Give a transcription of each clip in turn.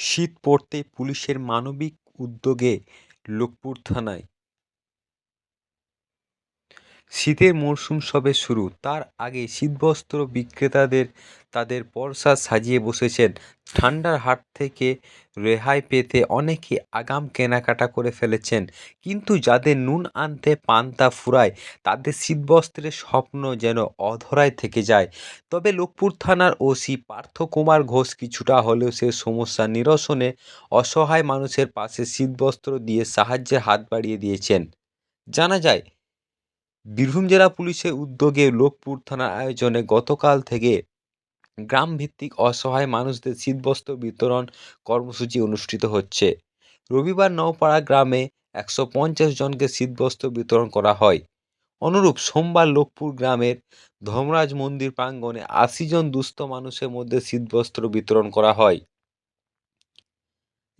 শীত পড়তেই পুলিশের মানবিক উদ্যোগে লোকপুর থানায় শীতের মরশুম সবে শুরু, তার আগে শীতবস্ত্র বিক্রেতাদের তাদের পসরা সাজিয়ে বসেছেন। ঠান্ডার হাত থেকে রেহাই পেতে অনেকে আগাম কেনাকাটা করে ফেলেছেন, কিন্তু যাদের নুন আনতে পান্তা ফুরায় তাদের শীতবস্ত্রের স্বপ্ন যেন অধরায় থেকে যায়। তবে লোকপুর থানার ওসি পার্থ কুমার ঘোষ কিছুটা হলেও সে সমস্যা নিরসনে অসহায় মানুষের পাশে শীতবস্ত্র দিয়ে সাহায্যের হাত বাড়িয়ে দিয়েছেন। জানা যায়, বীরভূম জেলা পুলিশের উদ্যোগে লোকপুর থানার আয়োজনে গতকাল থেকে গ্রামভিত্তিক অসহায় মানুষদের শীতবস্ত্র বিতরণ কর্মসূচি অনুষ্ঠিত হচ্ছে। রবিবার নওপাড়া গ্রামে 150 জনকে শীতবস্ত্র বিতরণ করা হয়। অনুরূপ সোমবার লোকপুর গ্রামের ধর্মরাজ মন্দির প্রাঙ্গণে 80 জন দুস্থ মানুষের মধ্যে শীতবস্ত্র বিতরণ করা হয়।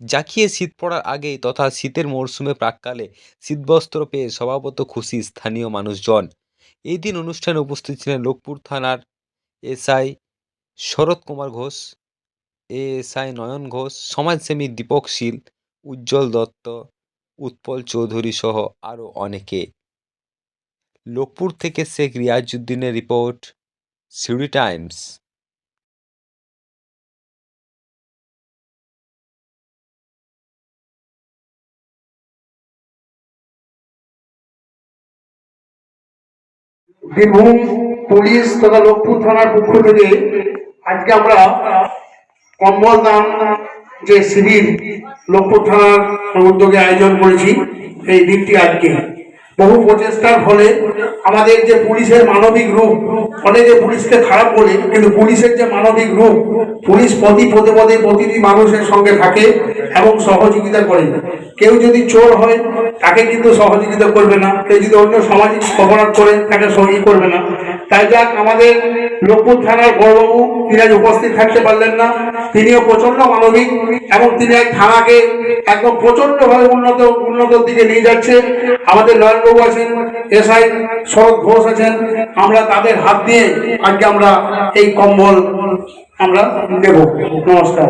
জাঁকিয়ে শীত পড়ার আগেই তথা শীতের মরশুমে প্রাক্কালে শীতবস্ত্র পেয়ে স্বভাবত খুশি স্থানীয় মানুষজন। এই দিন অনুষ্ঠানে উপস্থিত ছিলেন লোকপুর থানার এসআই শরৎ কুমার ঘোষ, এএসআই নয়ন ঘোষ, সমাজসেবী দীপক শীল, উজ্জ্বল দত্ত, উৎপল চৌধুরী সহ আরও অনেকে। লোকপুর থেকে শেখ রিয়াজউদ্দিনের report, Suri Times. Birbhum police তথা লোকপুর থানার পক্ষ থেকে আজকে আমরা কম্বল দান যে শিবির লোকপুর থানার উদ্যোগে আয়োজন করেছি। এই দিনটি আজকে বহু প্রচেষ্টার ফলে আমাদের যে পুলিশের মানবিক রূপ, অনেকে পুলিশকে খারাপ বলে, কিন্তু পুলিশের যে মানবিক রূপ, পুলিশ পদে প্রতিটি মানুষের সঙ্গে থাকে এবং সহযোগিতা করে। কেউ যদি চোর হয় তাকে কিন্তু সহযোগিতা করবে না, কেউ যদি অন্য সামাজিক অপরাধ করে তাকে সহযোগিতা করবে না। তাই যাক, আমাদের লোকপুর থানার বড়বাবু তিনি আজ উপস্থিত থাকতে পারলেন না, তিনিও প্রচন্ড মানবিক এবং তিনি এক থানাকে একদম প্রচন্ডভাবে উন্নতর দিকে নিয়ে যাচ্ছেন। আমাদের নয়নবাবু আছেন, এসআই শরৎ ঘোষ আছেন, আমরা তাদের হাত দিয়ে আজকে আমরা এই কম্বল আমরা দেব। নমস্কার।